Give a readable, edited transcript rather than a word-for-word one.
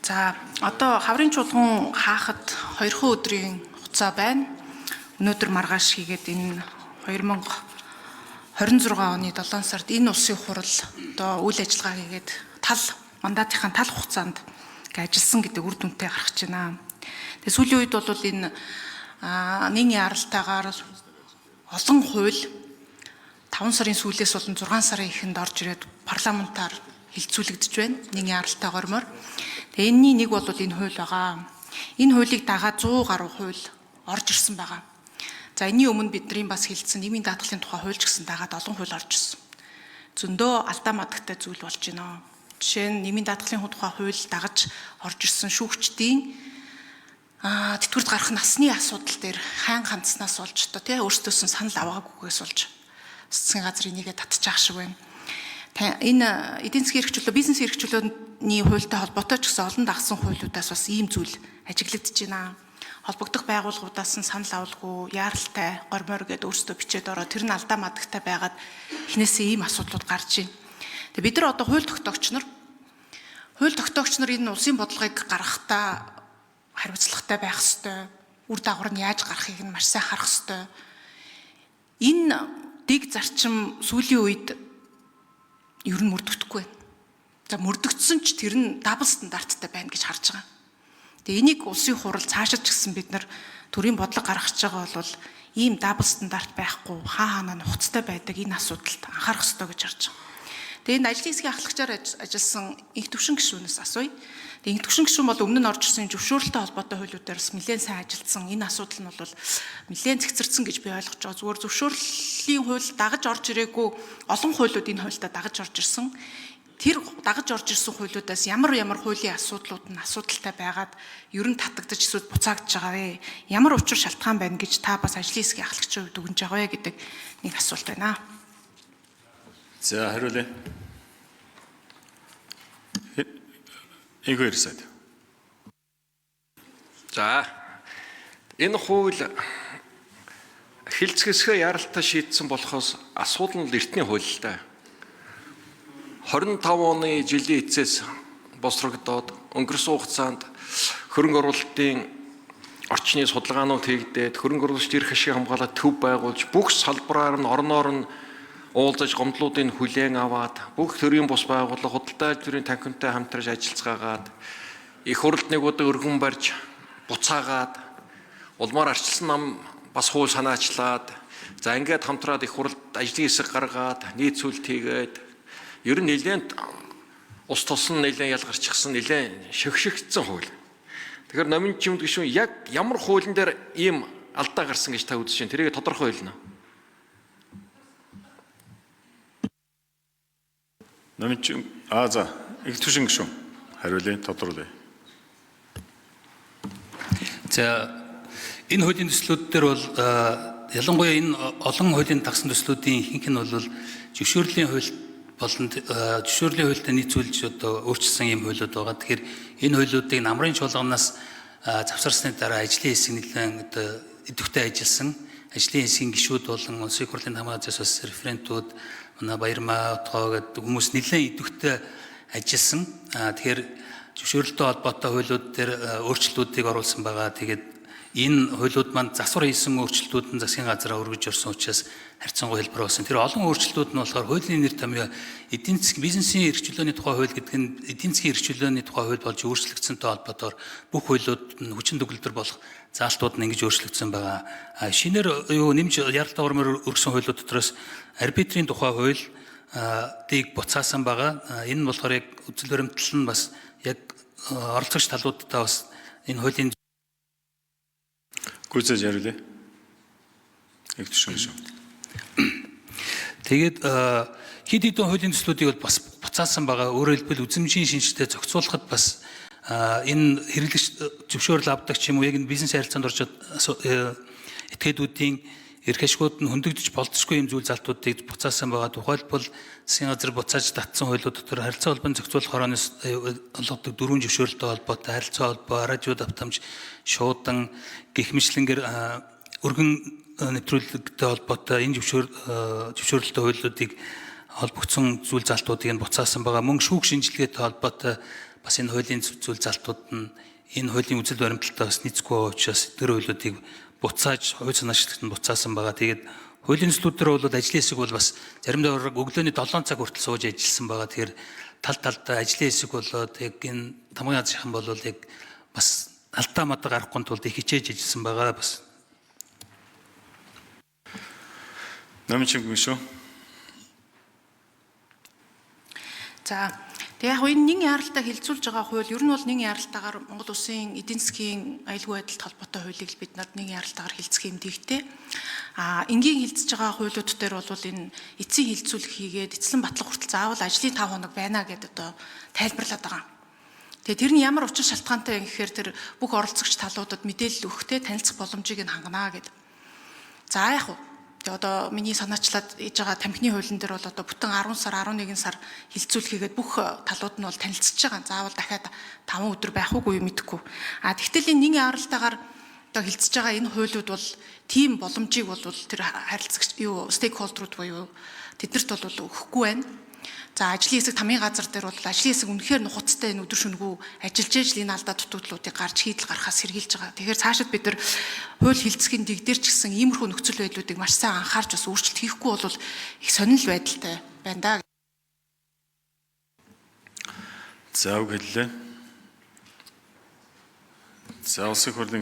За одоо хаврын чуулган хаахад 2 өдрийн хугацаа байна. Өнөөдөр маргааш хийгээд энэ 2026 оны 7 сард энэ улсын хурал одоо үйл ажиллагаа хийгээд мандатынхаа тал хугацаанд ажилласан гэдэг үр дүнтэй гарч байна. Тэгээ сүүлийн үед бол энэ нийгмийн аралтайгаар олон хууль 5 сарын сүүлээс болон 6 сарын эхэнд орж ирээд парламентаар хилцүүлэгдэж байна. Нийгмийн аралтай гормоор. Тэгээ энэний нэг бол энэ хууль байгаа. Энэ хуулийг дагаад 100 гаруй хууль орж ирсэн байгаа. За энэний өмнө бидний бас хэлсэн нийгмийн даатгалын тухай хууль ч гэсэн дагаад олон хууль орж ирсэн. Зөндөө алдаа мадагтай зүйл болж байна. Жишээ нь нийгмийн даатгалын тухай хууль дагаж орж ирсэн шүүгчдийн тэтгэврт гарах насны асуудал дээр хайн хандснаас болж одоо өөрсдөөс нь санал аваагүйгээс болж засгийн газар энийгээ татчих шиг байна. Энэ эдийн засгийн эрхчлөлөө, бизнес эрхчлөөний хуультай холбоотой ч гэсэн олон дагсан хуулиудаас бас ийм зүйл ажиглагдж байна. Холбогдох байгууллагуудаас нь санал авалгүй, яаралтай, гормоор гэдээ өөрсдөө бичээд ороо тэр нь алдаа мадагтай байгаад эхнээсээ ийм асуудлууд гарч байна. Тэгээ бид нар одоо хууль тогтоогч нар энэ улсын бодлогыг гаргахтаа хариуцлагатай байх ёстой. Үр дагавар нь яаж гарахыг нь маш сайн харах ёстой. Энэ дэг зарчим сүүлийн үед ер нь мөрдөгдөхгүй байна. За мөрдөгдсөн ч тэр нь дабл стандарттай байна гэж харж байгаа. Тэгээ энийг улсын хурал цаашаа ч гэсэн бид нар төрийн бодлого гаргаж байгаа бол ийм дабл стандарт байхгүй хаана нухацтай байдаг энэ асуудалд анхаарах ёстой гэж харж байгаа. Тэгээ энэ ажлын хэсгийн ахлагчаар ажилласан их төвшин гишүүнээс асууя. Тэгээ их төвшин гишүүн бол өмнө нь орж ирсэн зөвшөөрөлтэй холбоотой хуулиудаас нэлээд сайн ажилласан. Энэ асуудал нь бол нэлээд цэгцэрсэн гэж би ойлгож байгаа. Зүгээр зөвшөөрлийн хууль дагаж орж ирээгүй олон хуулиуд энэ хуультай дагаж орж ирсэн. Тэр дагаж орж ирсэн хуулиудаас ямар хуулийн асуудлууд нь асуудалтай байгаад ер нь татагдаж эсвэл буцаагдж байгаа вэ? Ямар учир шалтгаан байна гэж та бас ажлын хэсгийн ахлагчийн хувьд дүгнж байгаа вэ гэдэг нэг асуулт байна. За хариулъя. Игор сайд. За энэ хууль хилцгэсгээ яралтай шийдсэн болохоос асуудал нь эртний хууль л да. 25 оны жилийн эцэс босрогдоод өнгөрсөн хугацаанд хөрөнгө оруулалтын орчны судалгаанууд хийгдээд хөрөнгө оруулагчид эрх ашиг хамгаалалт төв байгуулж бүх салбараар нь орноор нь уулзаж гомдлуудыг хүлээн аваад бүх төрлийн бус байгууллага худалдаа ажлын танхимтай хамтарч ажиллацгаагаад их хурлд нэг удаа өргөн барьж буцаагаад улмаар арчилсан нам бас хууль санаачлаад за ингээд хамтраад их хурлд ажлын хэсэг гаргаад нийт сүлт хийгээд ер нь нэлээд ус тус нь нэлээд ялгарчихсан нэлээд шөгшөгдсөн хууль. Тэгэхээр номын чимд гишүүн яг ямар хуулийн дээр ийм алдаа гарсан гэж та үзэж байна. Тэрийг тодорхой хэлнэ. Номын чим за их төвшин гишүүн хариулъя, тодруулъя. За энэ хуулийн төслүүд дээр бол ялангуяа энэ олон хуулийн дагсан төслүүдийн ихэнх нь бол зөвшөөрлийн хууль болон зөвшөөрлийн хуультай нийцүүлж одоо өөрчилсөн ийм хуулиуд байгаа. Тэгэхээр энэ хуулиудыг намрын чуулганаас завсарсны дараа ажлын хэсэг нэлээд одоо идэвхтэй ажилласан. Ажлын хэсгийн гишүүд болон улсын хурлын хамгаалалтаас бас референтүүд манай Баярмаа отгоо гэдэг хүмүүс нэлээд идэвхтэй ажилласан. Тэгэхээр зөвшөөрлөлтөй холбоотой хуулиуд дээр өөрчлөлтүүдийг оруулсан байгаа. Тэгээд энэ хуулиуд манд засвар хийсэн өөрчлөлтүүд нь засгийн газараа өргөж орсон учраас харьцангуй хэлбэр болсон. Тэр олон өөрчлөлтүүд нь болохоор хуулийн нэр томьёо эдийн засгийн бизнесийн эрхчлөөний тухай хууль гэдэг нь эдийн засгийн эрхчлөөний тухай хууль болж өөрчлөгдсөнтэй холбоотойгоор бүх хуулиуд нь хүчин төгөлдөр болох заалтууд нь ингэж өөрчлөгдсөн байгаа. Шинээр нэмж яралтай гормоор өргөсөн хуулиуд дотроос арбитрийн тухай хууль дийг буцаасан байгаа. Энэ нь болохоор яг үзэл баримтлал нь бас яг оролцогч талуудтай бас энэ хуулийн гүйцэж хариулъя. Их төвшин гишүүн. Тэгээд хэд хэдэн хуулийн төслүүдийг бол бас буцаасан байгаа. Өөрөөр хэлбэл үзмжийн шинжилгээ зохицуулахад бас энэ хэрэглэгч зөвшөөрөл авдаг ч юм уу яг энэ бизнес харилцаанд орж этгээдүүдийн эрх ашигуд нь хөндөгдөж болцсохгүй юм зүйл залтуудыг буцаасан байгаа. Тухайлбал засгийн газар буцааж татсан хуулиуд дотор харилцаа холбооны зохицуулах хорооноос олгодог 4 зөвшөөрөлтэй холбоотой харилцаа холбоо, радио давтамж, шуудан гэх мэтлэнгээр өргөн нэвтрүүлэгтэй холбоотой энэ зөвшөөрөлтэй хуулиудыг холбогдсон зүйл залтуудыг нь буцаасан байгаа. Мөн шүүх шинжилгээтэй холбоотой бас энэ хуулийн зүйл залтууд нь энэ хуулийн үзэл баримталтаас нийцгүй байгаа учраас тэр хуулиудыг буцааж хувь санаачлагт нь буцаасан байгаа. Тэгээд хуулийн төслүүд дээр бол ажлын хэсэг бол бас заримдаа өглөөний 7 цаг хүртэл сууж ажилласан байгаа. Тэгэхээр тал талдаа ажлын хэсэг болоод яг энэ тамгын азынхан бол яг бас алдаа мада гарахгүй тулд их хичээж ажилласан байгаа бас. Намчин гүшүү. За яг энэ нэгэн яралтаа хилцүүлж байгаа хууль ер нь бол нэгэн яралтаагаар Монгол Улсын эдийн засгийн аюулгүй байдалд холбоотой хуулийг л бид над нэгэн яралтаагаар хилцэх юм дийгтэй. Энгийн хилцэж байгаа хуулиуд дээр бол энэ эцсийн хилцүүлэг хийгээд эцлэн батлах хүртэл заавал ажлын 5 хоног байна гэдээ одоо тайлбарлаад байгаа. Тэгээ тэр нь ямар учир шалтгаантай юм гэхээр тэр бүх оролцогч талуудад мэдээлэл өгөхтэй танилцах боломжийг нь хангана гэдэг. За яг уу тэгээ одоо миний санаачлаад ээж байгаа тамхины хуулийн дээр бол одоо бүтэн 10 сар 11 сар хилцүүлэхийгээд бүх талууд нь бол танилцж байгаа. Заавал дахиад 5 өдөр байх уугүй мэдэхгүй. Тэгтэл энэ нэгэн яралтаагаар одоо хилцэж байгаа энэ хуулиуд бол тийм боломжийг бол тэр харилцагч стейкхолдерууд буюу тэднэрт бол өгөхгүй байна. За ажлын хэсэг тамийн газар дээр бол ажлын хэсэг үнэхээр нухацтай энэ өдөр шөнөгүй ажиллаж ижил энэ алдаа дутуудлуудыг гарч хийдэл гаргахаас сэргийлж байгаа. Тэгэхээр цаашид бид нар хууль хилцэхийн дэгдэр ч гэсэн иймэрхүү нөхцөл байдлуудыг маш сайн анхаарч бас өөрчлөлт хийхгүй бол их сонирхол байдалтай байна да. За үг хэллээ. За улсын хурлын